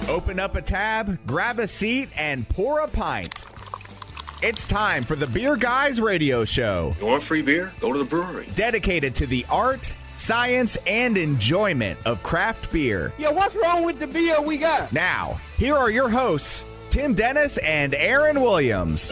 Open up a tab, grab a seat, and pour a pint. It's time for the Beer Guys Radio Show. You want free beer? Go to the brewery. Dedicated to the art, science, and enjoyment of craft beer. Yo, what's wrong with the beer we got? Now, here are your hosts, Tim Dennis and Aaron Williams.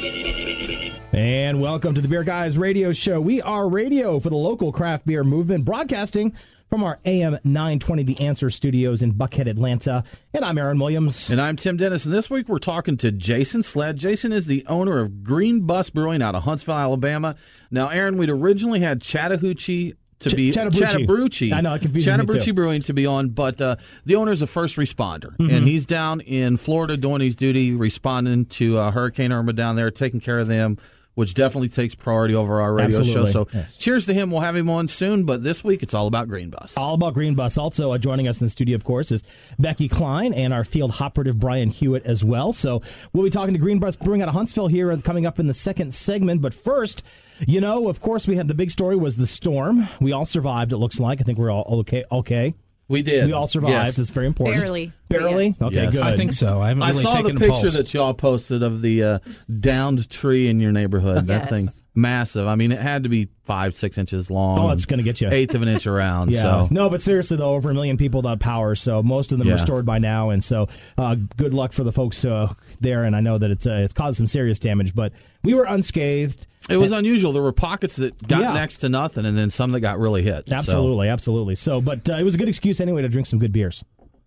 And welcome to the Beer Guys Radio Show. We are radio for the local craft beer movement, broadcasting from our AM 920 The Answer Studios in Buckhead, Atlanta. And I'm Aaron Williams. And I'm Tim Dennis. And this week we're talking to Jason Sledd. Jason is the owner of Bus Brewing out of Huntsville, Alabama. Now, Aaron, we'd originally had Chattabrewchee. Chattabrewchee. I know, it confuses me too. Chattabrewchee Brewing to be on, but the owner's a first responder, and he's down in Florida doing his duty, responding to Hurricane Irma down there, taking care of them, which definitely takes priority over our radio show. So cheers to him. We'll have him on soon, but this week it's all about Bus. All about Bus. Also joining us in the studio, of course, is Becky Klein and our field operative, Brian Hewitt, as well. So we'll be talking to Bus Brewing out of Huntsville here coming up in the second segment. But first, you know, of course, we had the big story was the storm. We all survived, it looks like. I think we're all okay. We did. We all survived. Yes. It's very important. Barely? Yes. Okay, yes. good. I think so. I haven't really saw taken the picture that y'all posted of the downed tree in your neighborhood. That thing, massive. I mean, it had to be 5-6 inches long. Oh, it's going to get you. 1/8 of an inch around. Yeah. So. No, but seriously, though, over 1 million people without power, so most of them restored by now. And so good luck for the folks there. And I know that it's caused some serious damage, but we were unscathed. It was unusual. There were pockets that got next to nothing, and then some that got really hit. Absolutely. So, but it was a good excuse anyway to drink some good beers.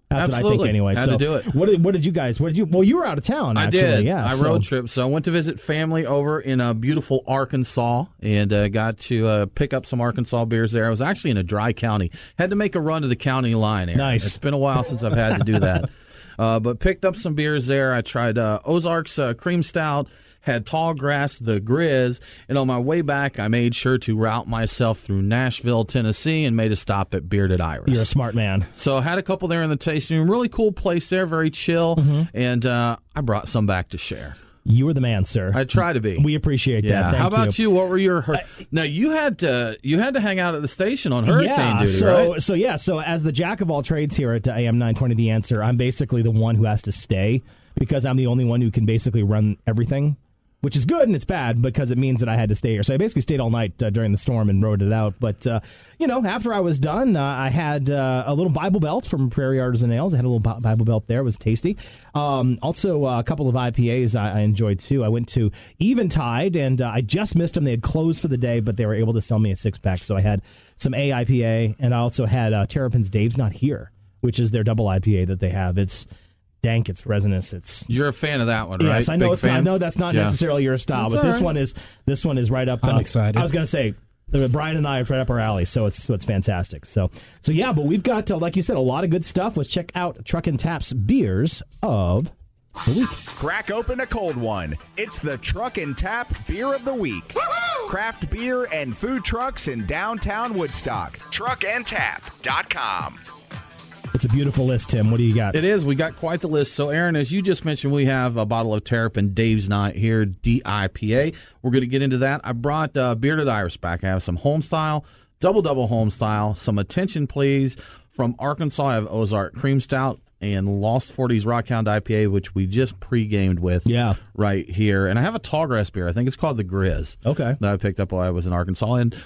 That's what I think anyway. Had to do it. What did you guys? Well, you were out of town. Actually. I did. Yeah, I road trip. So I went to visit family over in beautiful Arkansas, and got to pick up some Arkansas beers there. I was actually in a dry county. Had to make a run to the county line. Aaron. Nice. It's been a while since I've had to do that. But picked up some beers there. I tried Ozark's Cream Stout. Had Tall Grass, the Grizz, and on my way back, I made sure to route myself through Nashville, Tennessee, and made a stop at Bearded Iris. You're a smart man. So I had a couple there in the tasting room. Really cool place there, very chill, and I brought some back to share. You were the man, sir. I try to be. We appreciate that. Thank How about you? What were your? Now you had to hang out at the station on hurricane duty, right? So as the jack of all trades here at AM 920 The Answer, I'm basically the one who has to stay because I'm the only one who can basically run everything. Which is good and it's bad because it means that I had to stay here. So I basically stayed all night during the storm and rode it out. But, after I was done, I had a little Bible Belt from Prairie Artisan Ales. I had a little Bible Belt there. It was tasty. Also, a couple of IPAs I enjoyed, too. I went to Eventide, and I just missed them. They had closed for the day, but they were able to sell me a 6-pack. So I had some AIPA, and I also had Terrapin's Dave's Not Here, which is their double IPA that they have. It's dank, it's resinous. You're a fan of that one, right? Yes, I know. I know that's not necessarily your style, but this one is right up. I'm excited. I was going to say, Brian and I are right up our alley, so it's fantastic. So yeah, but we've got, like you said, a lot of good stuff. Let's check out Truck and Tap's beers of the week. Crack open a cold one. It's the Truck and Tap Beer of the Week. Woo-hoo! Craft beer and food trucks in downtown Woodstock. Truckandtap.com. It's a beautiful list, Tim. What do you got? It is. We got quite the list. So, Aaron, as you just mentioned, we have a bottle of Terrapin Dave's Not Here DIPA. We're going to get into that. I brought Bearded Iris back. I have some Homestyle, double Homestyle, some Attention Please. From Arkansas, I have Ozark Cream Stout and Lost 40s Rockhound IPA, which we just pre-gamed with right here. And I have a Tallgrass beer. I think it's called the Grizz. Okay. That I picked up while I was in Arkansas. And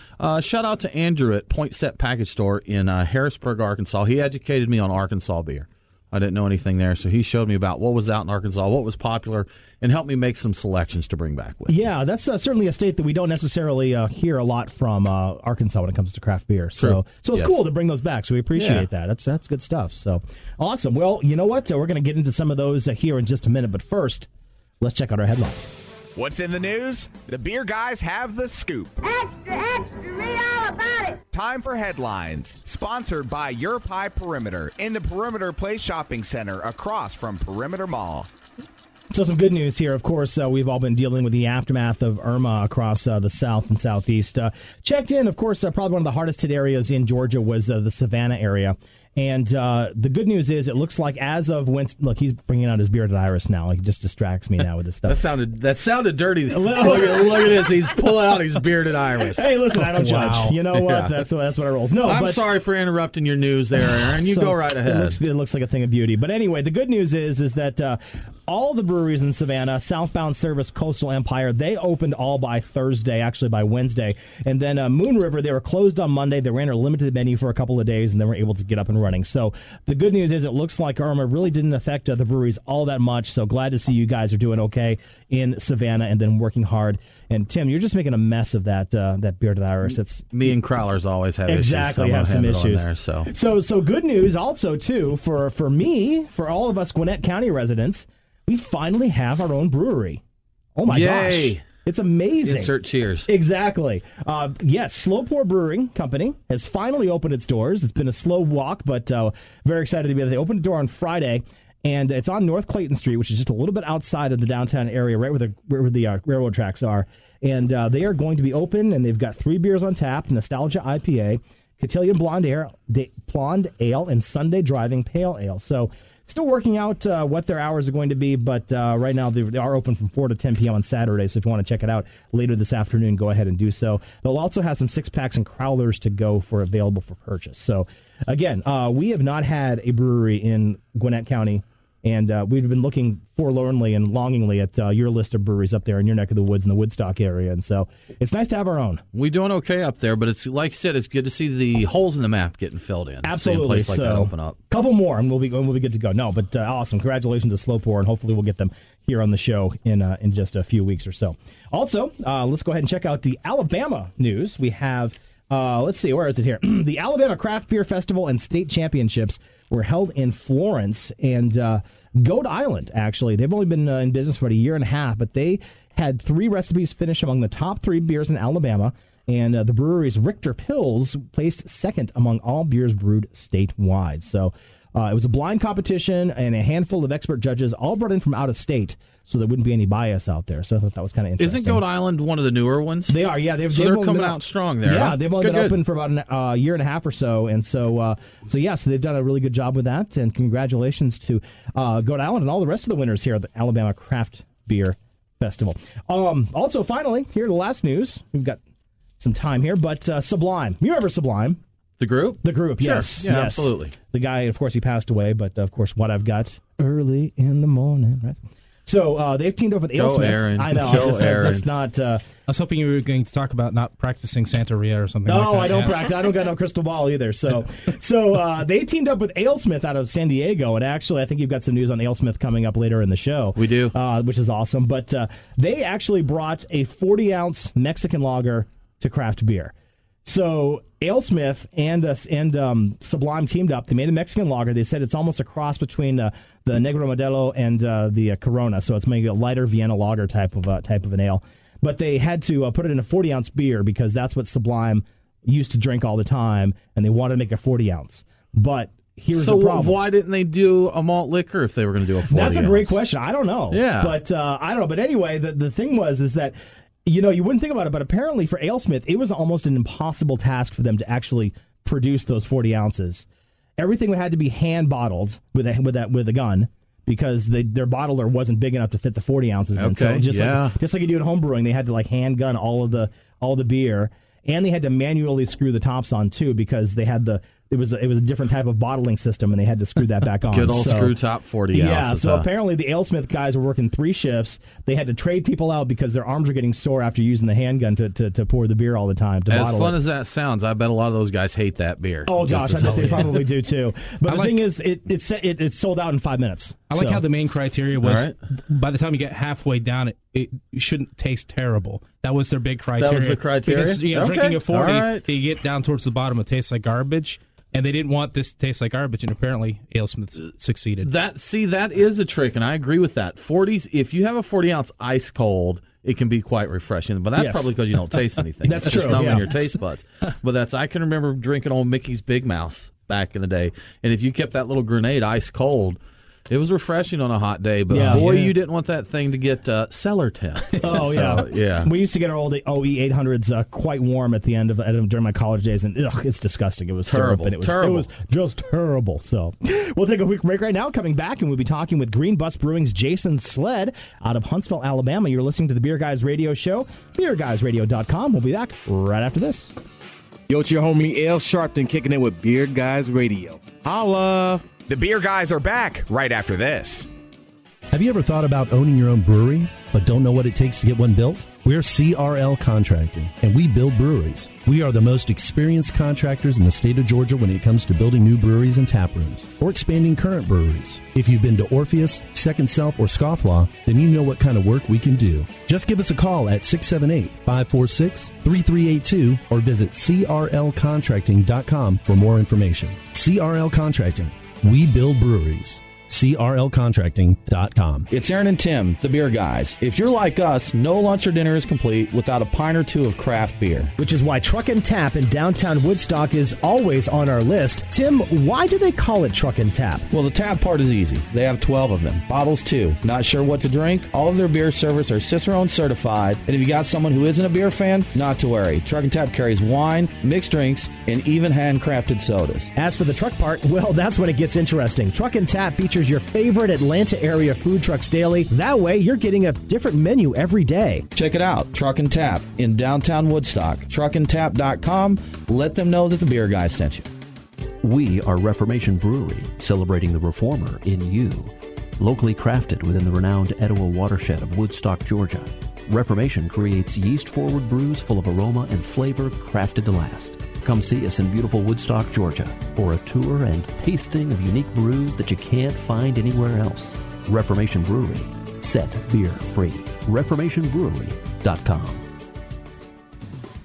shout out to Andrew at Point Set Package Store in Harrisburg, Arkansas. He educated me on Arkansas beer. I didn't know anything there, so he showed me about what was out in Arkansas, what was popular, and helped me make some selections to bring back with. Yeah, that's certainly a state that we don't necessarily hear a lot from Arkansas when it comes to craft beer. So it's cool to bring those back. So we appreciate that. That's good stuff. So awesome. Well, you know what? We're going to get into some of those here in just a minute. But first, let's check out our headlines. What's in the news? The Beer Guys have the scoop. Extra, read all about it. Time for headlines. Sponsored by Your Pie Perimeter in the Perimeter Place Shopping Center across from Perimeter Mall. So some good news here. Of course, we've all been dealing with the aftermath of Irma across the south and southeast. Checked in, of course, probably one of the hardest hit areas in Georgia was the Savannah area. And the good news is, it looks like as of Wednesday, look, he's bringing out his bearded iris now. He just distracts me now with this stuff. That sounded dirty. look at this. He's pulling out his bearded iris. Hey, listen, I don't judge. You know what? Yeah. That's what I rolls. No, I'm sorry for interrupting your news there, Aaron. You go right ahead. It looks like a thing of beauty. But anyway, the good news is that all the breweries in Savannah, Southbound Service, Coastal Empire, they opened all by Thursday, actually by Wednesday. And then Moon River, they were closed on Monday. They ran a limited menu for a couple of days, and then were able to get up and running. So the good news is, it looks like Irma really didn't affect the breweries all that much. So glad to see you guys are doing okay in Savannah and then working hard. And Tim, you're just making a mess of that bearded iris. It's me and Crowlers always have exactly issues. Have some issues. There, so good news also too for me, for all of us Gwinnett County residents, we finally have our own brewery. Oh my gosh. It's amazing. Insert cheers. Exactly. Yes, Slow Pour Brewing Company has finally opened its doors. It's been a slow walk, but very excited to be there. They opened the door on Friday, and it's on North Clayton Street, which is just a little bit outside of the downtown area, right where the railroad tracks are. And they are going to be open, and they've got 3 beers on tap: Nostalgia IPA, Cotillion Blonde Ale, and Sunday Driving Pale Ale. So still working out what their hours are going to be, but right now they are open from 4 to 10 p.m. on Saturday, so if you want to check it out later this afternoon, go ahead and do so. They'll also have some 6-packs and crowlers to go for available for purchase. So, again, we have not had a brewery in Gwinnett County, and we've been looking forlornly and longingly at your list of breweries up there in your neck of the woods in the Woodstock area, and so it's nice to have our own. We're doing okay up there, but it's like I said, it's good to see the holes in the map getting filled in. Absolutely. See a place like that open up. Couple more, and we'll be good to go. No, but awesome. Congratulations to Slow Pour, and hopefully we'll get them here on the show in just a few weeks or so. Also, let's go ahead and check out the Alabama news. We have, let's see, where is it here? The Alabama Craft Beer Festival and State Championships were held in Florence, and Goat Island, actually. They've only been in business for about a year and a half, but they had 3 recipes finish among the top 3 beers in Alabama, and the brewery's Richter Pils placed second among all beers brewed statewide. So it was a blind competition, and a handful of expert judges all brought in from out of state, so there wouldn't be any bias out there. So I thought that was kind of interesting. Isn't Goat Island one of the newer ones? They are, yeah. They're coming out strong there. Yeah, huh? they've only been open for about a year and a half or so, and so they've done a really good job with that. And congratulations to Goat Island and all the rest of the winners here at the Alabama Craft Beer Festival. Also, finally, here the last news. We've got some time here, but Sublime. You remember Sublime? The group? The group, sure. Yes. Yeah, yes. absolutely. The guy, of course, he passed away, but of course, What I've Got early in the morning, right? So they've teamed up with AleSmith. Aaron. I know. That's not. I was hoping you were going to talk about not practicing Santeria or something. No, like that. I don't practice. I don't got no crystal ball either. So they teamed up with AleSmith out of San Diego, and actually, I think you've got some news on AleSmith coming up later in the show. We do, which is awesome. But they actually brought a 40-ounce Mexican lager to craft beer. So AleSmith and Sublime teamed up. They made a Mexican lager. They said it's almost a cross between the Negro Modelo and the Corona. So it's maybe a lighter Vienna lager type of an ale. But they had to put it in a 40-ounce beer because that's what Sublime used to drink all the time, and they wanted to make a 40-ounce. But here's the problem. So why didn't they do a malt liquor if they were going to do a 40-ounce? That's a great question. I don't know. Yeah. But I don't know. But anyway, the thing is that, you wouldn't think about it, but apparently for AleSmith, it was almost an impossible task for them to actually produce those 40 ounces. Everything had to be hand bottled with a gun because their bottler wasn't big enough to fit the 40 ounces in. So just like you do at home brewing, they had to hand gun all the beer, and they had to manually screw the tops on too because they had it was a different type of bottling system, and they had to screw that back on. Good old screw top 40 ounces. Yeah, so apparently the AleSmith guys were working 3 shifts. They had to trade people out because their arms were getting sore after using the handgun to pour the beer all the time. As fun as that sounds, I bet a lot of those guys hate that beer. Oh gosh, I bet they probably do too. But the thing is, it's sold out in 5 minutes. I like how the main criteria was by the time you get halfway down, it shouldn't taste terrible. That was their big criteria. That was the criteria? Because drinking a 40, till you get down towards the bottom, it tastes like garbage. And they didn't want this to taste like garbage, and apparently AleSmith succeeded. That is a trick, and I agree with that. 40s, if you have a 40-ounce ice cold, it can be quite refreshing. But that's probably because you don't taste anything. That's it's true. Just numbing your taste buds. But I can remember drinking old Mickey's Big Mouse back in the day, and if you kept that little grenade ice cold, It was refreshing on a hot day, but you didn't want that thing to get cellar temp. Oh, yeah. We used to get our old OE 800s quite warm at the end of during my college days, and it's disgusting. It was terrible. Syrup, and it was just terrible. So we'll take a quick break right now. Coming back, and we'll be talking with Green Bus Brewing's Jason Sledd out of Huntsville, Alabama. You're listening to the Beer Guys Radio Show, beerguysradio.com. We'll be back right after this. Yo, it's your homie Al Sharpton kicking in with Beer Guys Radio. Holla! The Beer Guys are back right after this. Have you ever thought about owning your own brewery, but don't know what it takes to get one built? We're CRL Contracting, and we build breweries. We are the most experienced contractors in the state of Georgia when it comes to building new breweries and tap rooms, or expanding current breweries. If you've been to Orpheus, Second Self, or Scofflaw, then you know what kind of work we can do. Just give us a call at 678-546-3382 or visit crlcontracting.com for more information. CRL Contracting. We build breweries. crlcontracting.com. It's Aaron and Tim, the Beer Guys. If you're like us, no lunch or dinner is complete without a pint or two of craft beer. Which is why Truck and Tap in downtown Woodstock is always on our list. Tim, why do they call it Truck and Tap? Well, the tap part is easy. They have 12 of them. Bottles, too. Not sure what to drink? All of their beer servers are Cicerone certified. And if you got someone who isn't a beer fan, not to worry. Truck and Tap carries wine, mixed drinks, and even handcrafted sodas. As for the truck part, well, that's when it gets interesting. Truck and Tap features your favorite Atlanta area food trucks daily. That way, you're getting a different menu every day. Check it out, Truck and Tap in downtown Woodstock. Truckandtap.com. Let them know that the Beer Guy sent you. We are Reformation Brewery, celebrating the reformer in you. Locally crafted within the renowned Etowah watershed of Woodstock, Georgia, Reformation creates yeast-forward brews full of aroma and flavor crafted to last. Come see us in beautiful Woodstock, Georgia, for a tour and tasting of unique brews that you can't find anywhere else. Reformation Brewery. Set beer free. ReformationBrewery.com.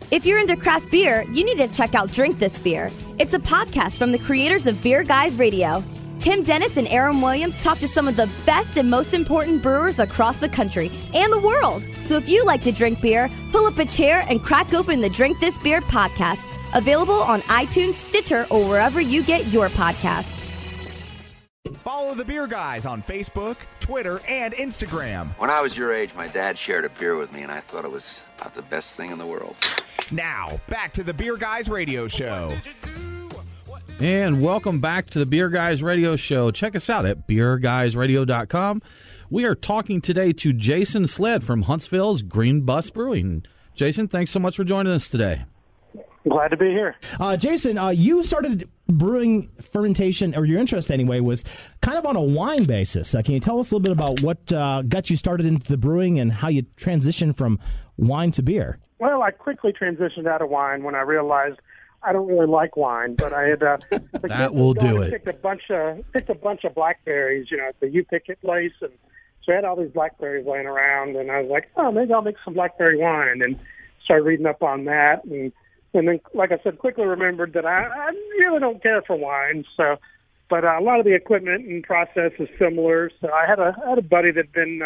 If you're into craft beer, you need to check out Drink This Beer. It's a podcast from the creators of Beer Guys Radio. Tim Dennis and Aaron Williams talk to some of the best and most important brewers across the country and the world. So if you like to drink beer, pull up a chair and crack open the Drink This Beer podcast. Available on iTunes, Stitcher, or wherever you get your podcasts. Follow the Beer Guys on Facebook, Twitter, and Instagram. When I was your age, my dad shared a beer with me, and I thought it was about the best thing in the world. Now, back to the Beer Guys Radio Show. And welcome back to the Beer Guys Radio Show. Check us out at beerguysradio.com. We are talking today to Jason Sledd from Huntsville's Green Bus Brewing. Jason, thanks so much for joining us today. Glad to be here. Jason, you started brewing fermentation, or your interest anyway, was kind of on a wine basis. Can you tell us a little bit about what got you started into the brewing and how you transitioned from wine to beer? Well, I quickly transitioned out of wine when I realized I don't really like wine, but I had that will do it. Picked a bunch of blackberries, at the U Pickett place, and so I had all these blackberries laying around, and I was like, oh, maybe I'll make some blackberry wine, and started reading up on that, and then, like I said, quickly remembered that I really don't care for wine. But a lot of the equipment and process is similar. So I had a buddy that'd been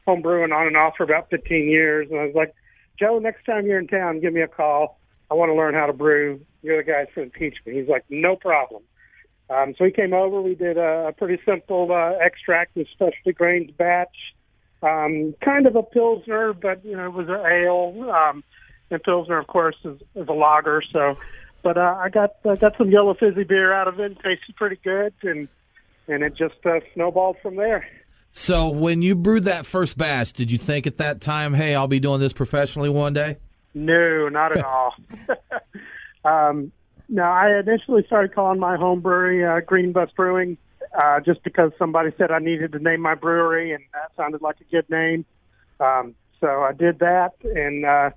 home brewing on and off for about 15 years, and I was like, Joe, next time you're in town, give me a call. I want to learn how to brew. You're the guy that's going to teach me. He's like, no problem. So he came over. We did a pretty simple extract with specialty grains batch, kind of a Pilsner, but it was an ale. And Pilsner, of course, is a lager. But I got some yellow fizzy beer out of it. Tasted pretty good, and it just snowballed from there. So when you brewed that first batch, did you think at that time, hey, I'll be doing this professionally one day? No, not at all. No, I initially started calling my home brewery Green Bus Brewing just because somebody said I needed to name my brewery, and that sounded like a good name. So I did that, and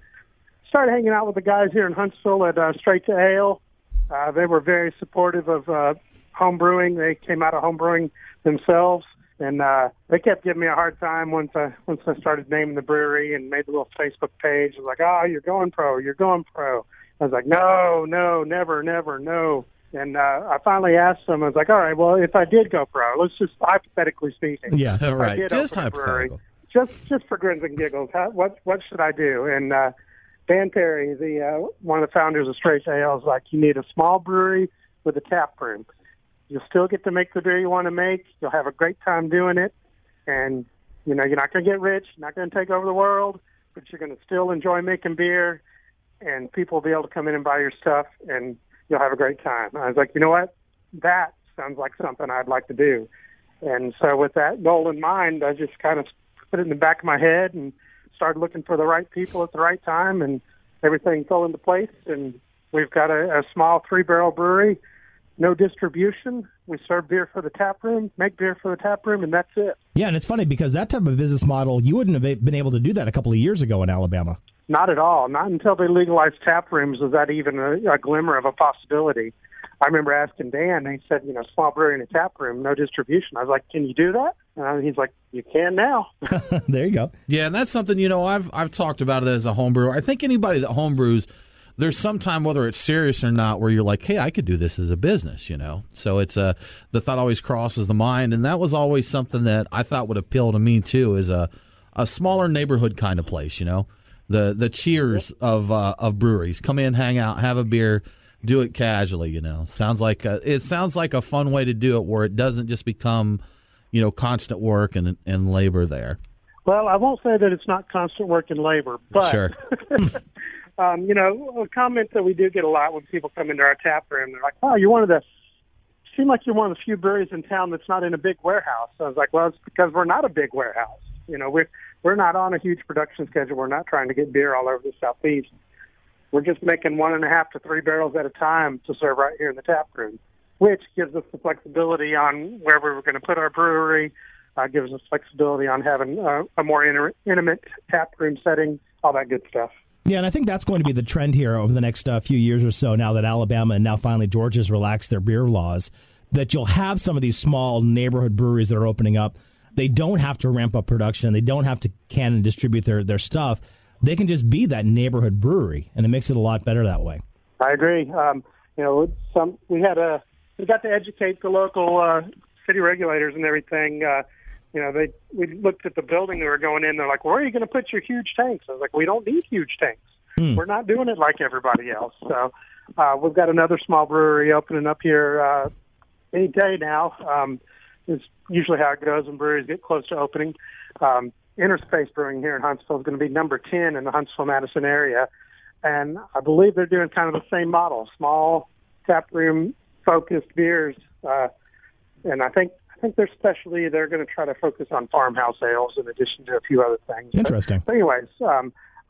started hanging out with the guys here in Huntsville at Straight to Ale. They were very supportive of home brewing. They came out of home brewing themselves, and they kept giving me a hard time once I started naming the brewery and made the little Facebook page. I was like, oh, you're going pro. I was like, no, never, no. And I finally asked them, I was like, all right, well, if I did go pro, let's just hypothetically speaking. Yeah, right. Just hypothetical. Just for grins and giggles, what should I do? And Dan Perry, one of the founders of Straight Ale, was like, you need a small brewery with a tap room. You'll still get to make the beer you want to make. You'll have a great time doing it. And, you're not going to get rich, not going to take over the world, but you're going to still enjoy making beer, and people will be able to come in and buy your stuff, and you'll have a great time. I was like, you know what? That sounds like something I'd like to do. And so with that goal in mind, I just kind of put it in the back of my head and started looking for the right people at the right time, and everything fell into place. And we've got a small 3-barrel brewery, no distribution. We serve beer for the tap room, make beer for the tap room, and that's it. Yeah, and it's funny because that type of business model, you wouldn't have been able to do that a couple of years ago in Alabama. Not at all. Not until they legalized tap rooms was that even a glimmer of a possibility. I remember asking Dan, and he said, small brewery in a tap room, no distribution. I was like, can you do that? And he's like, you can now. There you go. Yeah, and that's something, I've talked about it as a home brewer. I think anybody that home brews, there's some time, whether it's serious or not, where you're like, hey, I could do this as a business, So it's the thought always crosses the mind, and that was always something that I thought would appeal to me too, is a smaller neighborhood kind of place, the cheers of breweries. Come in, hang out, have a beer, do it casually, Sounds like it sounds like a fun way to do it, where it doesn't just become, constant work and labor there. Well, I won't say that it's not constant work and labor, but sure. A comment that we do get a lot when people come into our tap room, they're like, "Oh, seem like you're one of the few breweries in town that's not in a big warehouse." I was like, "Well, it's because we're not a big warehouse. We're not on a huge production schedule. We're not trying to get beer all over the Southeast. We're just making 1.5 to 3 barrels at a time to serve right here in the tap room, which gives us the flexibility on where we were going to put our brewery. Gives us flexibility on having a more intimate tap room setting, all that good stuff." Yeah, and I think that's going to be the trend here over the next few years or so, now that Alabama and now finally Georgia's relaxed their beer laws, that you'll have some of these small neighborhood breweries that are opening up. They don't have to ramp up production. They don't have to can and distribute their stuff. They can just be that neighborhood brewery, and it makes it a lot better that way. I agree. We got to educate the local city regulators and everything. We looked at the building they were going in. They're like, "Where are you going to put your huge tanks?" I was like, "We don't need huge tanks. We're not doing it like everybody else." So we've got another small brewery opening up here any day now. It's usually how it goes when breweries get close to opening. Interspace Brewing here in Huntsville is going to be number 10 in the Huntsville-Madison area. And I believe they're doing kind of the same model, small tap room-focused beers. And I think their specialty, they're going to try to focus on farmhouse ales in addition to a few other things. Interesting. But anyways,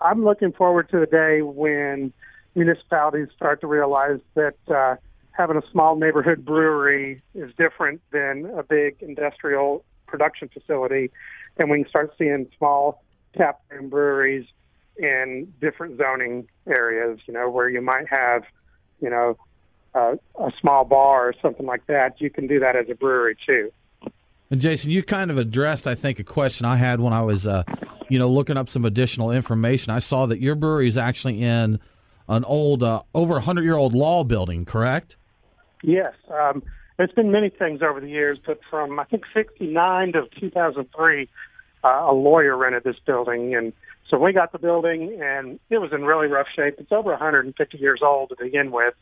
I'm looking forward to the day when municipalities start to realize that having a small neighborhood brewery is different than a big industrial production facility, and we can start seeing small tap room breweries in different zoning areas, where you might have, a small bar or something like that. You can do that as a brewery too. And Jason, you kind of addressed, I think, a question I had when I was, looking up some additional information. I saw that your brewery is actually in an old, over 100-year-old law building, correct? Yes. It's been many things over the years, but from, I think, 1969 to 2003, a lawyer rented this building. And so we got the building, and it was in really rough shape. It's over 150 years old to begin with.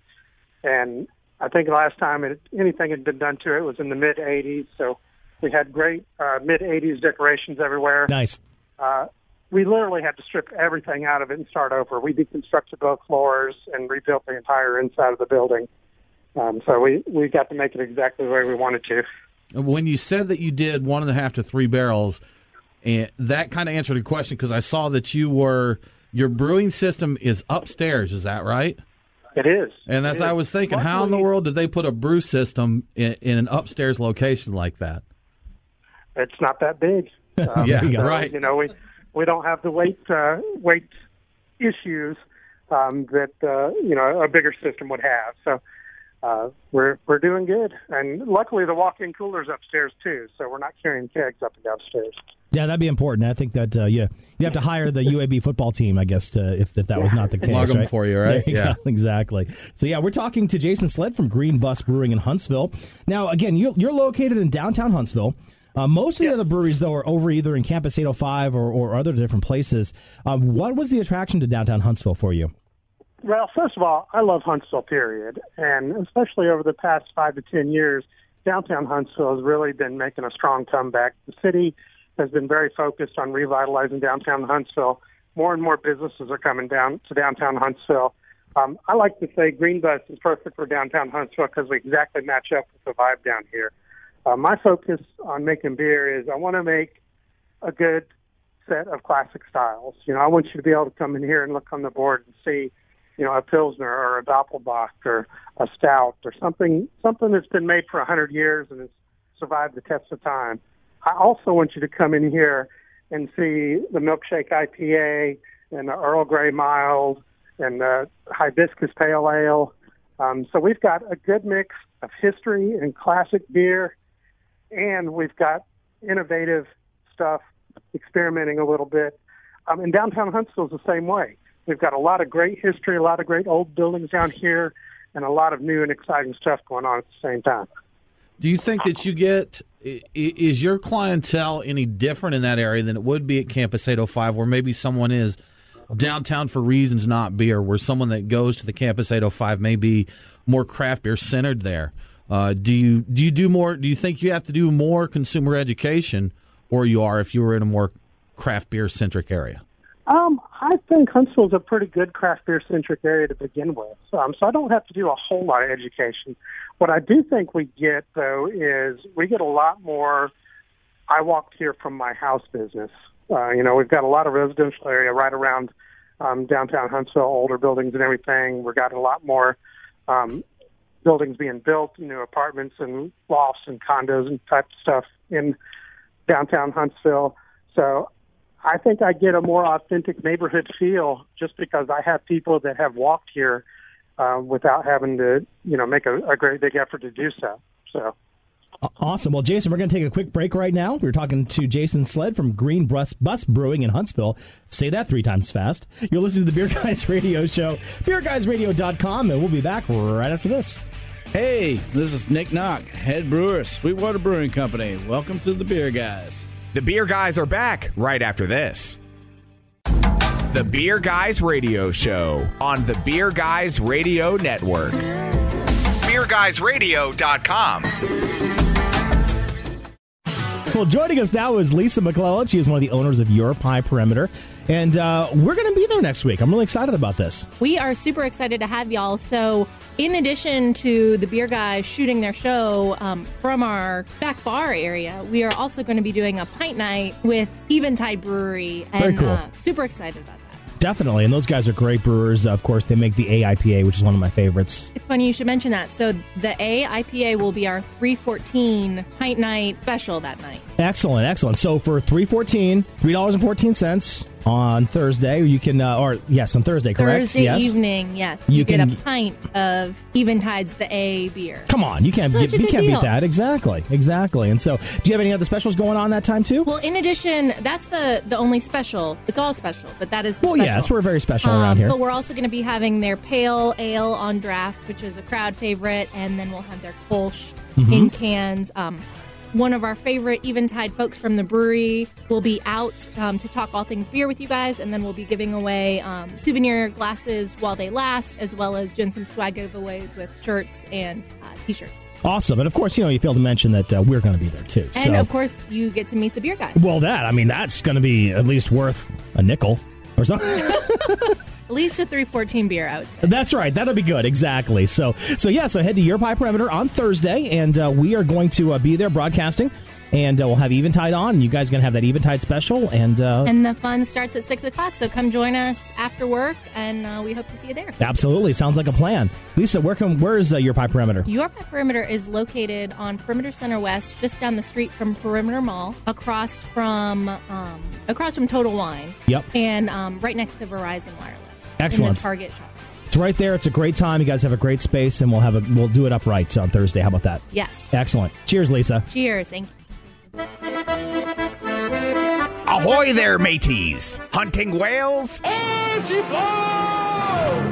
And I think the last time anything had been done to it was in the mid-'80s. So we had great mid-'80s decorations everywhere. Nice. We literally had to strip everything out of it and start over. We deconstructed both floors and rebuilt the entire inside of the building. So we got to make it exactly the way we wanted to. When you said that you did 1.5 to 3 barrels, and that kind of answered the question, because I saw that your brewing system is upstairs. Is that right? It is. And as I was thinking, how in the world did they put a brew system in an upstairs location like that? It's not that big. Yeah, so, right. We don't have the weight issues that a bigger system would have. So we're doing good, and luckily the walk-in cooler's upstairs too, so we're not carrying kegs up and downstairs. Yeah, that'd be important. I think that you have to hire the UAB football team, I guess, if that was not the case. Plug them right? for you, right? Yeah, exactly. So we're talking to Jason Sledd from Green Bus Brewing in Huntsville. Now, again, you're located in downtown Huntsville. Most of the other breweries, though, are over either in Campus 805 or other different places. What was the attraction to downtown Huntsville for you? Well, first of all, I love Huntsville, period. And especially over the past 5 to 10 years, downtown Huntsville has really been making a strong comeback. The city has been very focused on revitalizing downtown Huntsville. More and more businesses are coming down to downtown Huntsville. I like to say Green Bus is perfect for downtown Huntsville because we exactly match up with the vibe down here. My focus on making beer is I want to make a good set of classic styles. I want you to be able to come in here and look on the board and see, a Pilsner or a Doppelbock or a Stout or something that's been made for 100 years and has survived the test of time. I also want you to come in here and see the Milkshake IPA and the Earl Grey Mild and the Hibiscus Pale Ale. So we've got a good mix of history and classic beer, and we've got innovative stuff, experimenting a little bit. And downtown Huntsville is the same way. We've got a lot of great history, a lot of great old buildings down here, and a lot of new and exciting stuff going on at the same time. Do you think that is your clientele any different in that area than it would be at Campus 805, where maybe someone is downtown for reasons not beer, where someone that goes to the Campus 805 may be more craft beer centered there? Do you do more? Do you think you have to do more consumer education, or you are if you were in a more craft beer centric area? I think Huntsville's a pretty good craft beer centric area to begin with, so I don't have to do a whole lot of education. What I do think we get, though, is we get a lot more I walked here from my house business. We've got a lot of residential area right around downtown Huntsville, older buildings and everything. We've got a lot more buildings being built, apartments and lofts and condos and type of stuff in downtown Huntsville. So I think I get a more authentic neighborhood feel just because I have people that have walked here without having to, make a great big effort to do so. So. Awesome. Well, Jason, we're going to take a quick break right now. We're talking to Jason Sledd from Green Bus Brewing in Huntsville. Say that 3 times fast. You're listening to the Beer Guys Radio Show, beerguysradio.com, and we'll be back right after this. Hey, this is Nick Knock, head brewer, Sweetwater Brewing Company. Welcome to the Beer Guys. The Beer Guys are back right after this. The Beer Guys Radio Show on the Beer Guys Radio Network. BeerGuysRadio.com. Well, joining us now is Lisa McClellan. She is one of the owners of Your Pie Perimeter. And we're going to be there next week. I'm really excited about this. We are super excited to have y'all. So in addition to the Beer Guys shooting their show from our back bar area, we are also going to be doing a pint night with Eventide Brewery. And very cool. Super excited about that. Definitely. And those guys are great brewers. Of course, they make the AIPA, which is one of my favorites. Funny you should mention that. So the AIPA will be our 314 pint night special that night. Excellent, excellent. So for $3.14, $3.14 on Thursday, you can, on Thursday, correct? Thursday evening, yes. You get a pint of Eventide's the A beer. Come on, you can't beat that. Exactly. And so, do you have any other specials going on that time too? Well, in addition, that's the only special. It's all special, but that is the special. Yes, we're very special around here. But we're also going to be having their pale ale on draft, which is a crowd favorite, and then we'll have their Kolsch in cans. One of our favorite Eventide folks from the brewery will be out to talk all things beer with you guys, and then we'll be giving away souvenir glasses while they last, as well as doing some swag giveaways with shirts and T-shirts. Awesome. And of course, you failed to mention that we're going to be there too. And of course, you get to meet the Beer Guys. Well, that's going to be at least worth a nickel or something. At least a 314 beer, I would say. That's right. That'll be good. Exactly. So head to Your Pie Perimeter on Thursday, and we are going to be there broadcasting, and we'll have Eventide on. You guys are going to have that Eventide special. And the fun starts at 6 o'clock, so come join us after work, and we hope to see you there. Absolutely. Sounds like a plan. Lisa, where is Your Pie Perimeter? Your Pie Perimeter is located on Perimeter Center West, just down the street from Perimeter Mall, across from Total Wine. Yep. And right next to Verizon Wireless. Excellent. In the Target shop. It's right there. It's a great time. You guys have a great space, and we'll do it upright on Thursday. How about that? Yes. Excellent. Cheers, Lisa. Cheers. Thank you. Ahoy there, mateys! Hunting whales?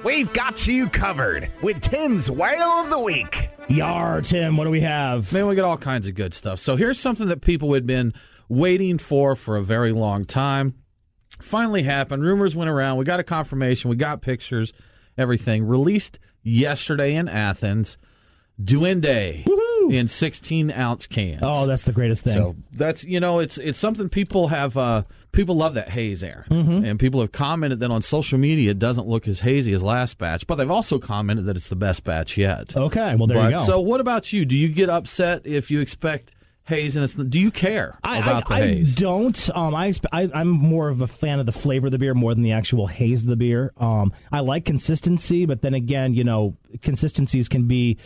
We've got you covered with Tim's Whale of the Week. Yar, Tim, what do we have? Man, we got all kinds of good stuff. So here's something that people had been waiting for a very long time. Finally happened. Rumors went around. We got a confirmation. We got pictures, everything. Released yesterday in Athens. Duende. Woohoo! in 16-ounce cans. Oh, that's the greatest thing. So that's, it's something people have. People love that haze there, and people have commented that on social media it doesn't look as hazy as last batch, but they've also commented that it's the best batch yet. Okay, well there you go. So what about you? Do you get upset if you expect haze and do you care about the haze? I don't. I'm more of a fan of the flavor of the beer more than the actual haze of the beer. I like consistency, but then again, consistencies can be.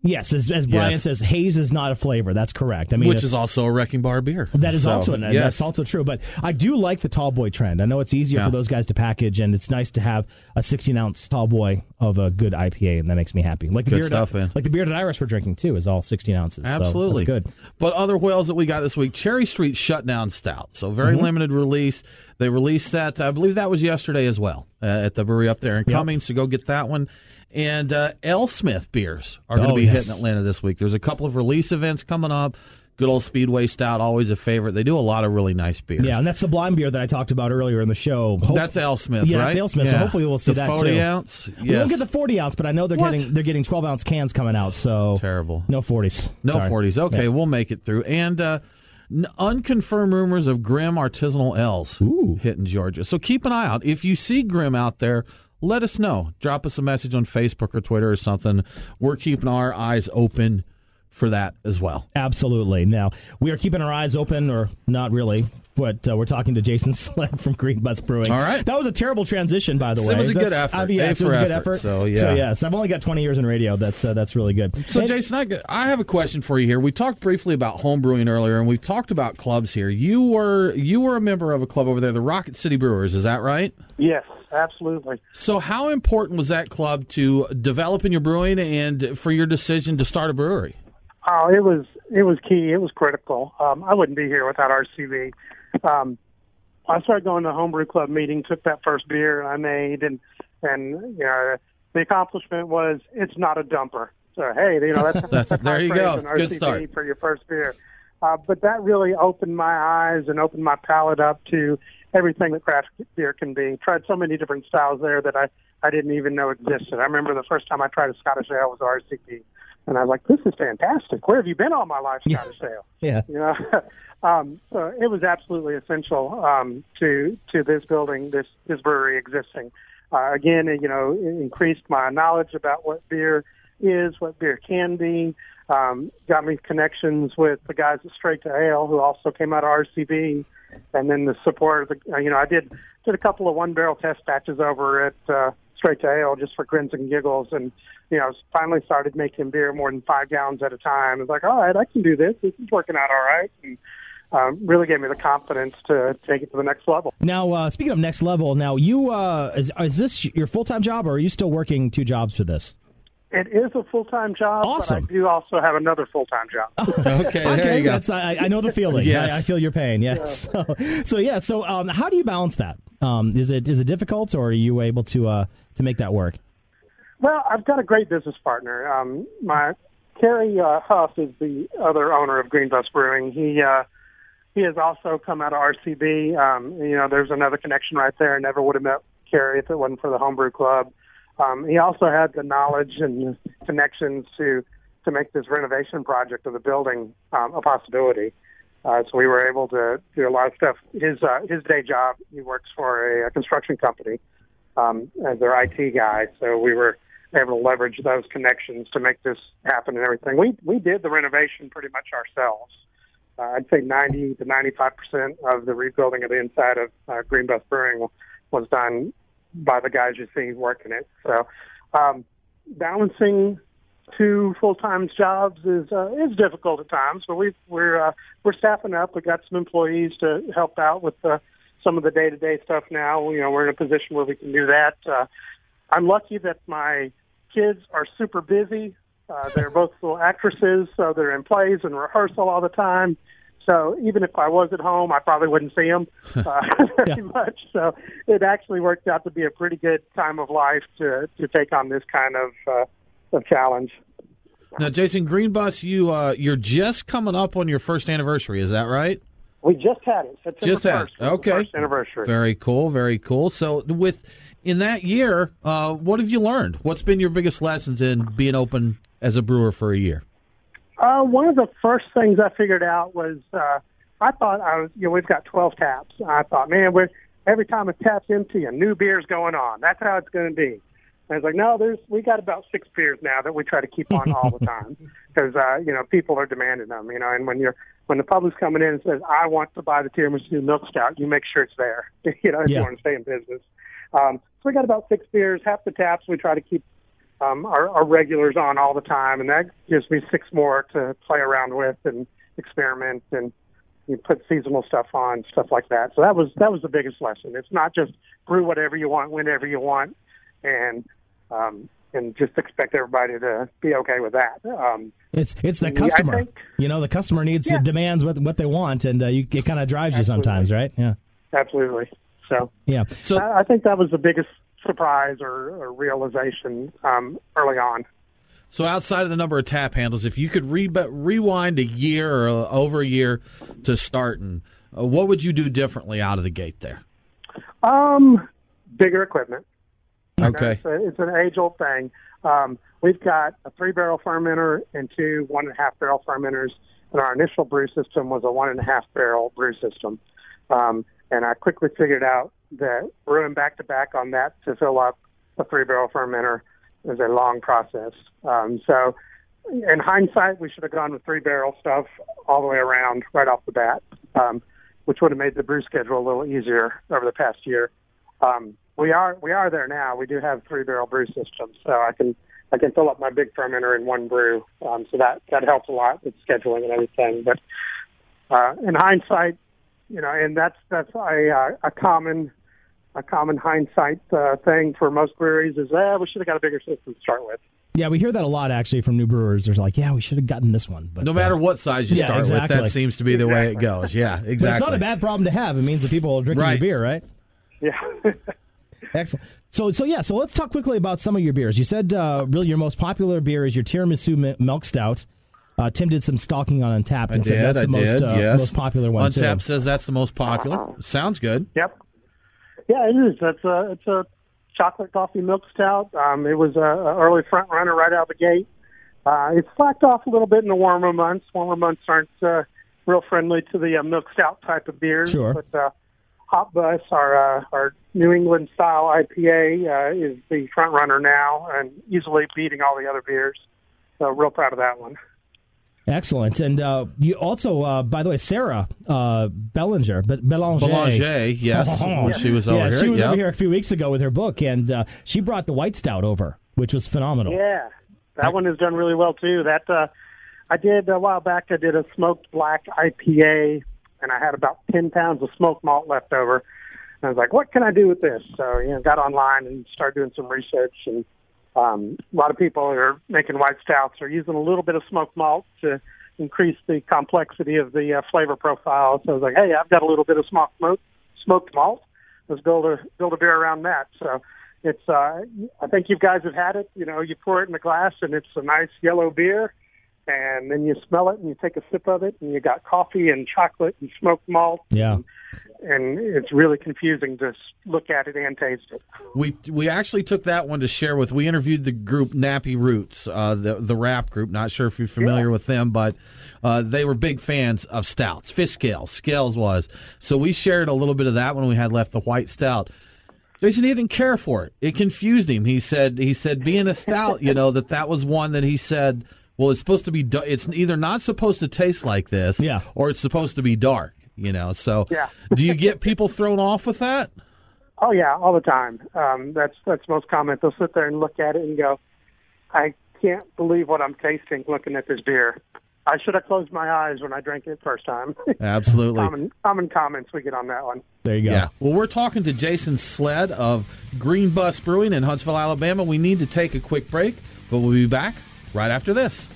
Yes, as Brian says, haze is not a flavor. That's correct. I mean, which is also a Wrecking Bar beer. That is that's also true. But I do like the tall boy trend. I know it's easier for those guys to package, and it's nice to have a 16-ounce tall boy of a good IPA, and that makes me happy. Like the good stuff, man. Like the Bearded Iris we're drinking too is all 16 ounces. Absolutely, so that's good. But other whales that we got this week: Cherry Street Shutdown Stout. So very limited release. They released that. I believe that was yesterday as well at the brewery up there in Cummings. So go get that one. And L. Smith beers are going to be hitting Atlanta this week. There's a couple of release events coming up. Good old Speedway Stout, always a favorite. They do a lot of really nice beers. Yeah, and that Sublime beer that I talked about earlier in the show. That's L. Smith, right? Yeah, that's L. Smith, so hopefully we'll see that too. 40 ounce? We won't get the 40 ounce, but I know they're getting 12-ounce cans coming out, so... Terrible. No 40s. No Sorry. 40s. Okay, we'll make it through. And unconfirmed rumors of Grimm Artisanal L's hitting Georgia. So keep an eye out. If you see Grimm out there, let us know. Drop us a message on Facebook or Twitter or something. We're keeping our eyes open for that as well. Absolutely. Now, we are keeping our eyes open, or not really, but we're talking to Jason Sledd from Bus Brewing. All right. That was a terrible transition, by the way. It was a good effort. Yes, it was a good effort. So, yes, I've only got 20 years in radio. That's really good. So, Jason, I have a question for you here. We talked briefly about homebrewing earlier, and we've talked about clubs here. You were a member of a club over there, the Rocket City Brewers. Is that right? Yes, absolutely. So how important was that club to developing your brewing and for your decision to start a brewery? Oh, it was key. It was critical. I wouldn't be here without RCV. I started going to a homebrew club meeting, took that first beer I made, and the accomplishment was it's not a dumper. So hey, that's there you go. It's a good start for your first beer. But that really opened my eyes and opened my palate up to everything that craft beer can be. Tried so many different styles there that I didn't even know existed. I remember the first time I tried a Scottish ale was RCP. And I was like, this is fantastic. Where have you been all my life, Scottish ale? Yeah. So it was absolutely essential to this building, this brewery existing. Again, it increased my knowledge about what beer is, what beer can be. Got me connections with the guys at Straight to Ale, who also came out of RCB, and then the support of the. I did a couple of one-barrel test batches over at Straight to Ale just for grins and giggles, and finally started making beer more than 5 gallons at a time. I was like, all right, I can do this. This is working out all right. And really gave me the confidence to take it to the next level. Now, speaking of next level, now you is this your full-time job, or are you still working 2 jobs for this? It is a full-time job, awesome. But I do also have another full-time job. Okay, there you go. I know the feeling. Yes. I feel your pain, yes. Yeah. So how do you balance that? Is it difficult, or are you able to make that work? Well, I've got a great business partner. Kerry Huff is the other owner of Bus Brewing. He has also come out of RCB. There's another connection right there. I never would have met Kerry if it wasn't for the Homebrew Club. He also had the knowledge and connections to make this renovation project of the building a possibility. So we were able to do a lot of stuff. His day job, he works for a construction company as their IT guy. So we were able to leverage those connections to make this happen and everything. We did the renovation pretty much ourselves. I'd say 90 to 95% of the rebuilding of the inside of Bus Brewing was done by the guys you see working it. So balancing 2 full-time jobs is difficult at times, but we're staffing up. We've got some employees to help out with some of the day-to-day stuff now. We're in a position where we can do that. I'm lucky that my kids are super busy. They're both little actresses, so they're in plays and rehearsal all the time. So even if I was at home, I probably wouldn't see them very much. So it actually worked out to be a pretty good time of life to take on this kind of challenge. Now, Jason, Bus, you're just coming up on your first anniversary. Is that right? We just had it. September 1st. Okay. First anniversary. Very cool. Very cool. So in that year, what have you learned? What's been your biggest lessons in being open as a brewer for a year? One of the first things I figured out was I thought we've got 12 taps. I thought, man, every time a tap's empty, a new beer's going on. That's how it's going to be. And I was like, no, we got about 6 beers now that we try to keep on all the time because people are demanding them. And when the public's coming in and says, I want to buy the tiramisu milk stout, you make sure it's there. If you want to stay in business. So we got about 6 beers, half the taps. We try to keep our regulars on all the time, and that gives me 6 more to play around with and experiment, and you put seasonal stuff on, stuff like that. So that was the biggest lesson. It's not just brew whatever you want, whenever you want, and just expect everybody to be okay with that. It's the customer. The customer demands what they want, and it kind of drives you sometimes, right? Yeah, absolutely. So yeah, so I think that was the biggest surprise or realization early on. So outside of the number of tap handles, if you could rewind a year or over a year to starting, what would you do differently out of the gate there? Bigger equipment. Okay. It's an age-old thing. We've got a 3-barrel fermenter and 2 1.5-barrel fermenters, and our initial brew system was a 1.5-barrel brew system. And I quickly figured out that brewing back-to-back on that to fill up a 3-barrel fermenter is a long process. So in hindsight, we should have gone with 3-barrel stuff all the way around right off the bat, which would have made the brew schedule a little easier over the past year. We are there now. We do have 3-barrel brew systems, so I can fill up my big fermenter in one brew. So that helps a lot with scheduling and everything. But in hindsight, and that's a common hindsight thing for most breweries is we should have got a bigger system to start with. Yeah, we hear that a lot actually from new brewers. They're like, yeah, we should have gotten this one. But no matter what size you start with, that seems to be the way it goes. Yeah, exactly. But it's not a bad problem to have. It means that people are drinking your beer, right? Yeah. Excellent. So let's talk quickly about some of your beers. You said really your most popular beer is your tiramisu milk stout. Tim did some stalking on Untapped and said that's the most popular one. Untapped says that's the most popular. Sounds good. Yep. Yeah, it is. It's a chocolate coffee milk stout. It was a early front runner right out of the gate. It's slacked off a little bit in the warmer months. Warmer months aren't real friendly to the milk stout type of beers. Sure. But Hot Bus, our New England style IPA, is the front runner now and easily beating all the other beers. So real proud of that one. Excellent. And you also, by the way, Sarah Belanger, yes, when she was over here. She was over here a few weeks ago with her book, and she brought the white stout over, which was phenomenal. Yeah, that one has done really well, too. That I did a while back, I did a smoked black IPA, and I had about 10 pounds of smoked malt left over. And I was like, what can I do with this? So, got online and started doing some research, and a lot of people are making white stouts or using a little bit of smoked malt to increase the complexity of the flavor profile. So I was like, hey, I've got a little bit of smoked malt. Let's build a beer around that. So it's I think you guys have had it. You pour it in a glass and it's a nice yellow beer. And then you smell it and you take a sip of it and you got coffee and chocolate and smoked malt. Yeah. And it's really confusing to look at it and taste it. We actually took that one to share with. We interviewed the group Nappy Roots, the rap group. Not sure if you're familiar with them, but they were big fans of stouts. Fish Scales was. So we shared a little bit of that when we had left the white stout. Jason, he didn't care for it. It confused him. He said being a stout, that was one that he said, well, it's supposed to be. It's either not supposed to taste like this, or it's supposed to be dark. So do you get people thrown off with that? Oh yeah, all the time. That's most common. They'll sit there and look at it and go, "I can't believe what I'm tasting looking at this beer. I should have closed my eyes when I drank it first time." Absolutely. Common comments we get on that one. There you go. Yeah. Well, we're talking to Jason Sledd of Green Bus Brewing in Huntsville, Alabama. We need to take a quick break, but we'll be back right after this.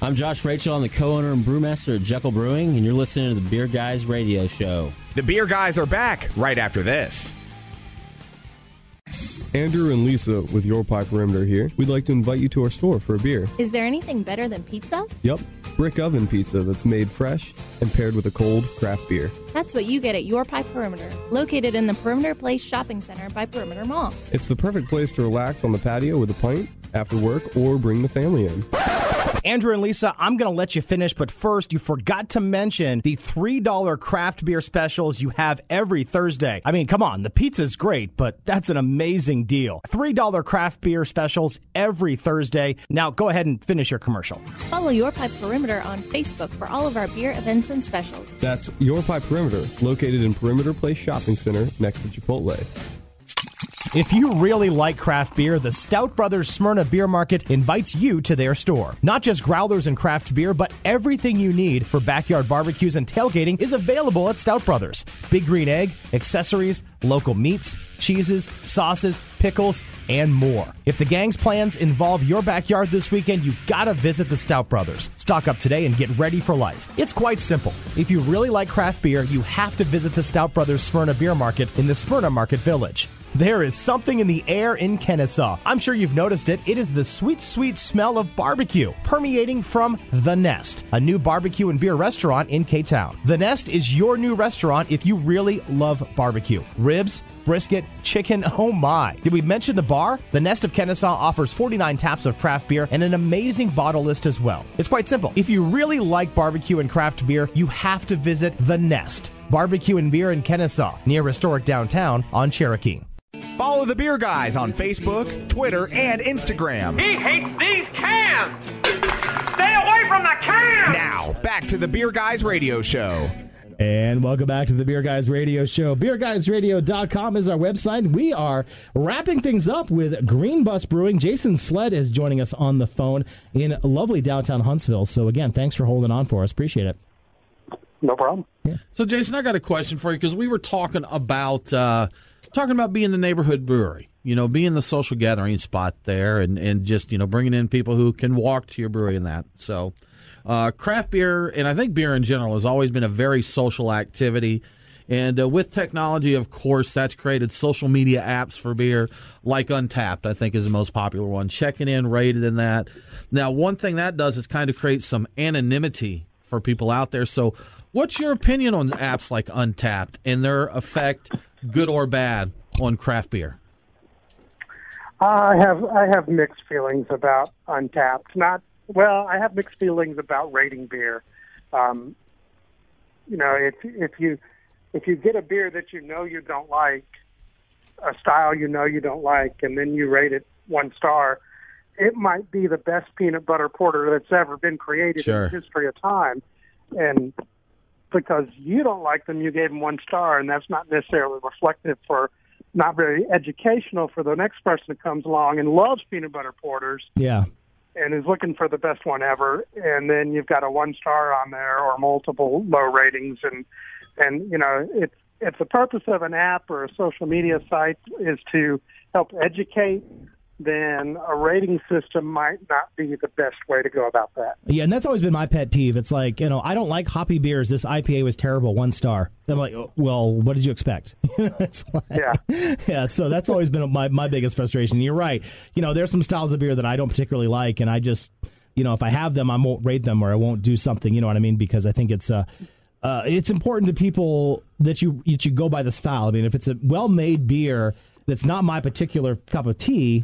I'm Josh Rachel. I'm the co-owner and brewmaster at Jekyll Brewing, and you're listening to the Beer Guys Radio Show. The Beer Guys are back right after this. Andrew and Lisa with Your Pie Perimeter here. We'd like to invite you to our store for a beer. Is there anything better than pizza? Yep. Brick oven pizza that's made fresh and paired with a cold craft beer. That's what you get at Your Pie Perimeter, located in the Perimeter Place Shopping Center by Perimeter Mall. It's the perfect place to relax on the patio with a pint, after work, or bring the family in. Andrew and Lisa, I'm going to let you finish, but first, you forgot to mention the $3 craft beer specials you have every Thursday. I mean, come on, the pizza's great, but that's an amazing deal. $3 craft beer specials every Thursday. Now, go ahead and finish your commercial. Follow Your Pipe Perimeter on Facebook for all of our beer events and specials. That's Your Pipe Perimeter, located in Perimeter Place Shopping Center next to Chipotle. If you really like craft beer, the Stout Brothers Smyrna Beer Market invites you to their store. Not just growlers and craft beer, but everything you need for backyard barbecues and tailgating is available at Stout Brothers. Big Green Egg, accessories, local meats, cheeses, sauces, pickles, and more. If the gang's plans involve your backyard this weekend, you gotta visit the Stout Brothers. Stock up today and get ready for life. It's quite simple. If you really like craft beer, you have to visit the Stout Brothers Smyrna Beer Market in the Smyrna Market Village. There is something in the air in Kennesaw. I'm sure you've noticed it. It is the sweet, sweet smell of barbecue permeating from The Nest, a new barbecue and beer restaurant in K-Town. The Nest is your new restaurant if you really love barbecue. Ribs, brisket, chicken, oh my. Did we mention the bar? The Nest of Kennesaw offers 49 taps of craft beer and an amazing bottle list as well. It's quite simple. If you really like barbecue and craft beer, you have to visit The Nest. Barbecue and beer in Kennesaw, near historic downtown on Cherokee. Follow the Beer Guys on Facebook, Twitter, and Instagram. He hates these cans! Stay away from the cans! Now, back to the Beer Guys Radio Show. And welcome back to the Beer Guys Radio Show. BeerGuysRadio.com is our website. We are wrapping things up with Green Bus Brewing. Jason Sledd is joining us on the phone in lovely downtown Huntsville. So, again, thanks for holding on for us. Appreciate it. No problem. Yeah. So, Jason, I got a question for you because we were talking about being the neighborhood brewery, being the social gathering spot there and just, bringing in people who can walk to your brewery and that. So craft beer, and I think beer in general, has always been a very social activity. And with technology, of course, that's created social media apps for beer, like Untappd, I think, is the most popular one. Checking in, rated in that. Now, one thing that does is kind of create some anonymity for people out there. So what's your opinion on apps like Untappd and their effect, good or bad, on craft beer? I have mixed feelings about Untappd. I have mixed feelings about rating beer. If you get a beer that you don't like, a style you don't like, and then you rate it 1 star, it might be the best peanut butter porter that's ever been created in the history of time. And because you don't like them, you gave them 1 star, and that's not necessarily reflective for, not very educational for the next person that comes along and loves peanut butter porters. Yeah. And is looking for the best one ever. And then you've got a 1 star on there or multiple low ratings. And if the purpose of an app or a social media site is to help educate, then a rating system might not be the best way to go about that. Yeah, and that's always been my pet peeve. It's like, I don't like hoppy beers. This IPA was terrible, 1 star. I'm like, well, what did you expect? It's like, yeah, so that's always been my biggest frustration. You're right. There's some styles of beer that I don't particularly like, and I just, if I have them, I won't rate them or I won't do something, you know what I mean? Because I think it's important to people that you go by the style. I mean, if it's a well-made beer that's not my particular cup of tea,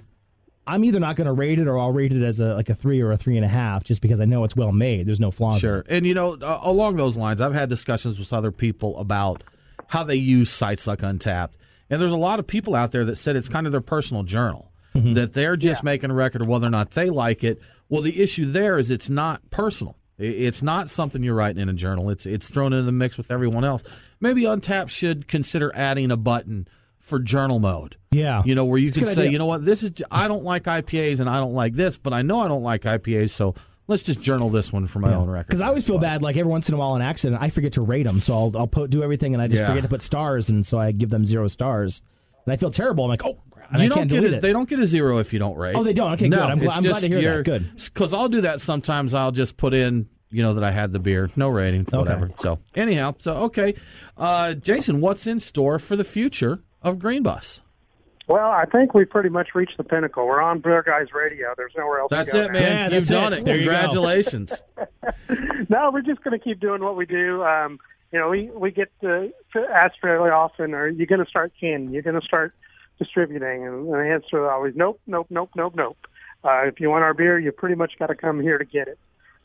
I'm either not going to rate it or I'll rate it as a 3 or a 3.5 just because I know it's well made. There's no flaws. Sure. And, along those lines, I've had discussions with other people about how they use sites like Untappd. And there's a lot of people out there that said it's kind of their personal journal, that they're just making a record of whether or not they like it. Well, the issue there is it's not personal. It's not something you're writing in a journal. It's thrown in the mix with everyone else. Maybe Untappd should consider adding a button for journal mode. Yeah. Where you can say, what, I don't like IPAs and I don't like this, but I know I don't like IPAs, so let's just journal this one for my own record. Because I always feel bad, like every once in a while on accident, I forget to rate them, so I'll do everything and I just forget to put stars, and so I give them 0 stars. And I feel terrible. I'm like, oh, and I can't delete it. They don't get a 0 if you don't rate. Oh, they don't? Okay, good. I'm glad to hear that. Good. Because I'll do that sometimes. I'll just put in, that I had the beer. No rating, whatever. Okay. So, anyhow, okay. Jason, what's in store for the future of Green Bus? Well, I think we pretty much reached the pinnacle. We're on Beer Guys Radio. There's nowhere else That's to go. That's it, man. You've done it. Congratulations. No, we're just going to keep doing what we do. We get to ask fairly often, are you going to start canning? You're going to start distributing? And the answer is always nope, nope, nope, nope, nope. If you want our beer, you pretty much got to come here to get it.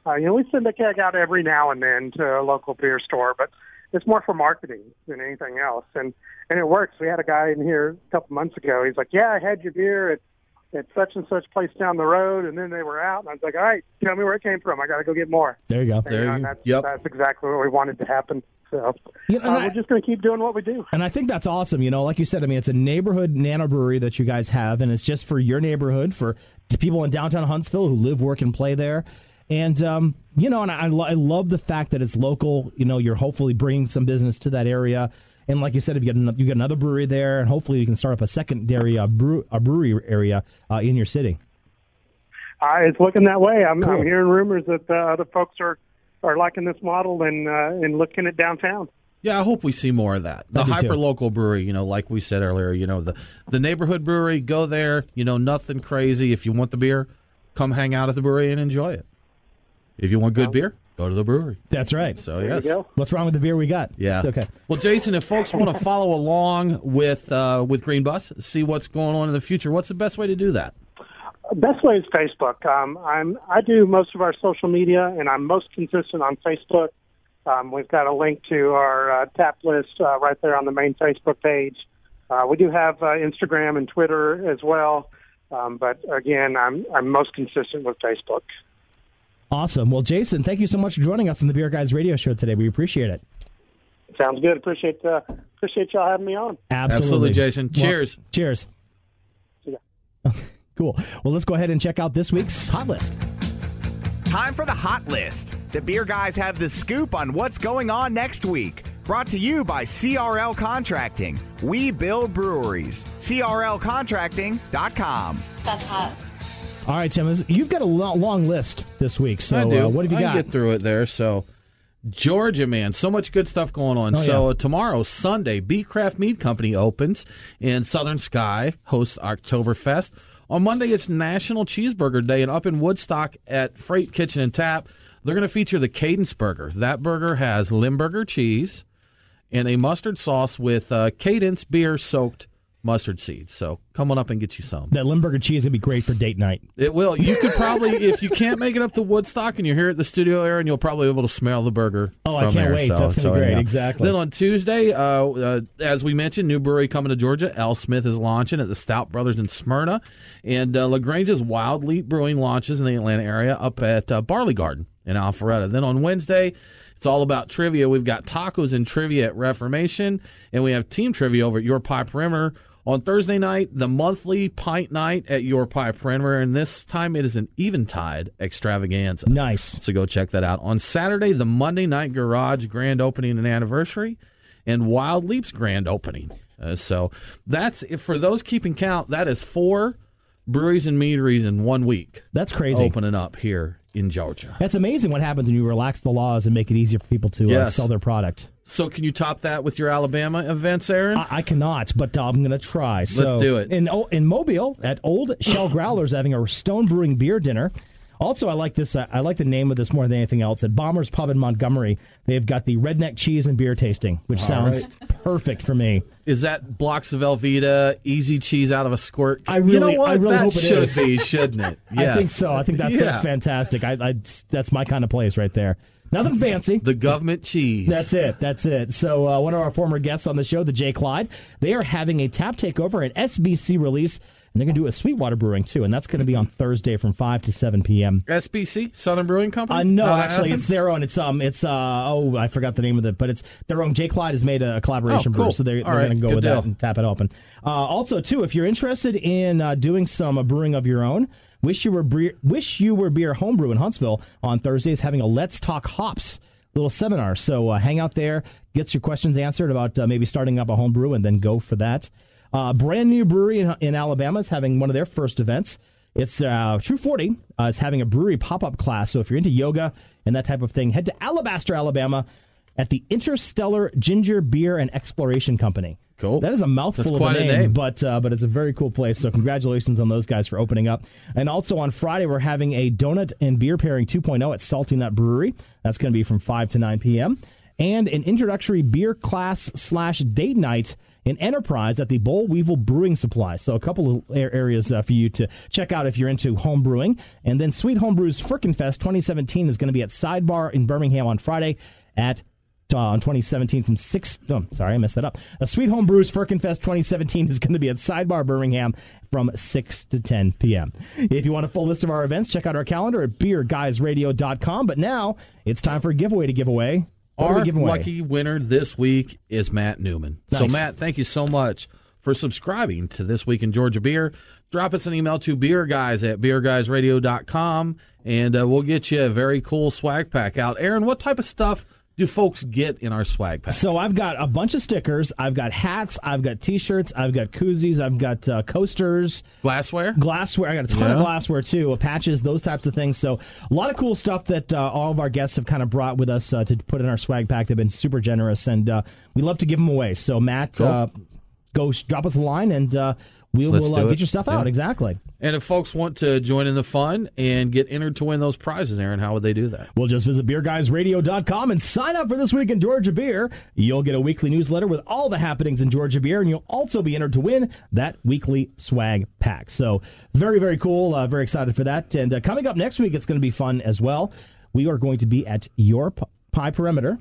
We send a keg out every now and then to a local beer store, but it's more for marketing than anything else. And it works. We had a guy in here a couple months ago. He's like, yeah, I had your beer at such and such place down the road, and then they were out. And I was like, all right, tell me where it came from. I got to go get more. There you go. And, that's exactly what we wanted to happen. So we're just going to keep doing what we do. And I think that's awesome. Like you said, I mean, it's a neighborhood nano brewery that you guys have, and it's just for your neighborhood, for people in downtown Huntsville who live, work, and play there. And, and I love the fact that it's local. You're hopefully bringing some business to that area. And like you said, if you get another brewery there, and hopefully you can start up a secondary brewery area in your city. It's looking that way. I'm hearing rumors that other folks are liking this model and looking at downtown. Yeah, I hope we see more of that. The hyper-local brewery, like we said earlier, the neighborhood brewery, go there, nothing crazy. If you want the beer, come hang out at the brewery and enjoy it. If you want good beer, go to the brewery. That's right. So, there yes. You go. What's wrong with the beer we got? Yeah. It's okay. Well, Jason, if folks want to follow along with Green Bus, see what's going on in the future, what's the best way to do that? Best way is Facebook. I do most of our social media, and I'm most consistent on Facebook. We've got a link to our tap list right there on the main Facebook page. We do have Instagram and Twitter as well, but again, I'm most consistent with Facebook. Awesome. Well, Jason, thank you so much for joining us on the Beer Guys Radio Show today. We appreciate it. Sounds good. Appreciate y'all having me on. Absolutely, Jason. Cheers. Well, cheers. Yeah. Cool. Well, let's go ahead and check out this week's Hot List. Time for the Hot List. The Beer Guys have the scoop on what's going on next week. Brought to you by CRL Contracting. We build breweries. CRLcontracting.com. That's hot. All right, Tim, you've got a long list this week. So I do. What have you got? I can get through it there. So, Georgia, man, so much good stuff going on. Tomorrow, Sunday, Beat Craft Meat Company opens, and Southern Sky hosts Oktoberfest. On Monday, it's National Cheeseburger Day, and up in Woodstock at Freight Kitchen and Tap, they're going to feature the Cadence Burger. That burger has Limburger cheese and a mustard sauce with Cadence beer-soaked mustard seeds. So come on up and get you some. That Limburger cheese is going to be great for date night. It will. You could probably, if you can't make it up to Woodstock and you're here at the studio area, and you'll probably be able to smell the burger. Oh, I can't wait. That's going to be great. Exactly. Then on Tuesday, as we mentioned, new brewery coming to Georgia. L. Smith is launching at the Stout Brothers in Smyrna. And LaGrange's Wild Leap Brewing launches in the Atlanta area up at Barley Garden in Alpharetta. Then on Wednesday, it's all about trivia. We've got tacos and trivia at Reformation, and we have team trivia over at Your Pie Perimeter. On Thursday night, the monthly pint night at Your Pie Perimeter, and this time it is an Eventide extravaganza. Nice. So go check that out. On Saturday, the Monday Night Garage grand opening and anniversary, and Wild Leap's grand opening. So that's, for those keeping count, that is 4 breweries and meaderies in 1 week. That's crazy. Opening up here in Georgia. That's amazing what happens when you relax the laws and make it easier for people to sell their product. So can you top that with your Alabama events, Aaron? I cannot, but I'm going to try. Let's do it. In Mobile, at Old Shell Growlers, having a Stone Brewing beer dinner. Also, I like this. I like the name of this more than anything else. At Bomber's Pub in Montgomery, they've got the Redneck Cheese and Beer Tasting, which sounds perfect for me. Is that blocks of Velveeta, easy cheese out of a squirt? I really that hope it should is. be, shouldn't it? Yes. I think so. I think that's fantastic. That's my kind of place right there. Nothing fancy. The government cheese. That's it. So one of our former guests on the show, the J. Clyde, they are having a tap takeover at SBC release, and they're going to do a Sweetwater Brewing, too, and that's going to be on Thursday from 5 to 7 p.m. SBC? Southern Brewing Company? No, actually, it's their own. It's I forgot the name of it, but it's their own. J. Clyde has made a collaboration brew, so they're going to go with that and tap it open. Also, too, if you're interested in doing some brewing of your own, Wish You Were Beer Homebrew in Huntsville on Thursdays having a Let's Talk Hops little seminar. So hang out there, get your questions answered about maybe starting up a homebrew, and then go for that. Brand new brewery in Alabama is having one of their first events. It's True 40 is having a brewery pop-up class. So if you're into yoga and that type of thing, head to Alabaster, Alabama at the Interstellar Ginger Beer and Exploration Company. Cool. That is a mouthful of a name. But it's a very cool place. So congratulations on those guys for opening up. And also on Friday, we're having a donut and beer pairing 2.0 at Salty Nut Brewery. That's going to be from 5 to 9 p.m. and an introductory beer class / date night in Enterprise at the Boll Weevil Brewing Supply. So a couple of areas for you to check out if you're into home brewing. And then Sweet Homebrew's Frickin' Fest 2017 is going to be at Sidebar in Birmingham on Friday on 2017 from 6... Oh, sorry, I messed that up. Sweet Homebrew's Frickin' Fest 2017 is going to be at Sidebar Birmingham from 6 to 10 p.m. If you want a full list of our events, check out our calendar at beerguysradio.com. But now it's time for a giveaway to give away. Our lucky winner this week is Matt Newman. Nice. So, Matt, thank you so much for subscribing to This Week in Georgia Beer. Drop us an email to beerguys@beerguysradio.com, and we'll get you a very cool swag pack out. Aaron, what type of stuff do folks get in our swag pack? So I've got a bunch of stickers. I've got hats. I've got T-shirts. I've got koozies. I've got coasters. Glassware? Glassware. I got a ton of glassware, too. Patches, those types of things. So a lot of cool stuff that all of our guests have kind of brought with us to put in our swag pack. They've been super generous, and we love to give them away. So, Matt, go drop us a line, and we'll get your stuff out. Exactly. And if folks want to join in the fun and get entered to win those prizes, Aaron, how would they do that? Well, just visit beerguysradio.com and sign up for This Week in Georgia Beer. You'll get a weekly newsletter with all the happenings in Georgia beer, and you'll also be entered to win that weekly swag pack. So very, very cool. Very excited for that. And coming up next week, it's going to be fun as well. We are going to be at your Pie Perimeter.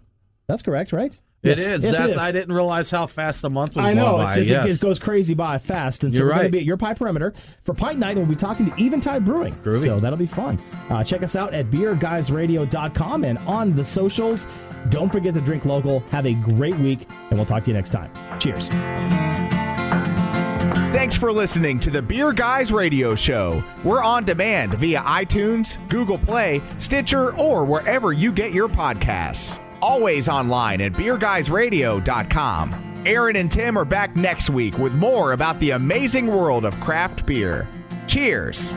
That's correct, right? It is. Yes, it is. I didn't realize how fast the month was going by. I know. It goes crazy by fast. And so we're going to be at your Pie Perimeter for Pint Night, and we'll be talking to Eventide Brewing. Groovy. So that'll be fun. Check us out at beerguysradio.com and on the socials. Don't forget to drink local. Have a great week, and we'll talk to you next time. Cheers. Thanks for listening to the Beer Guys Radio Show. We're on demand via iTunes, Google Play, Stitcher, or wherever you get your podcasts. Always online at beerguysradio.com. Aaron and Tim are back next week with more about the amazing world of craft beer. Cheers.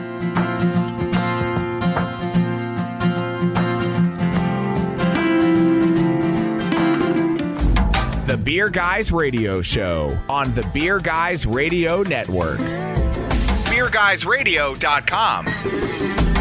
The Beer Guys Radio Show on the Beer Guys Radio Network. beerguysradio.com.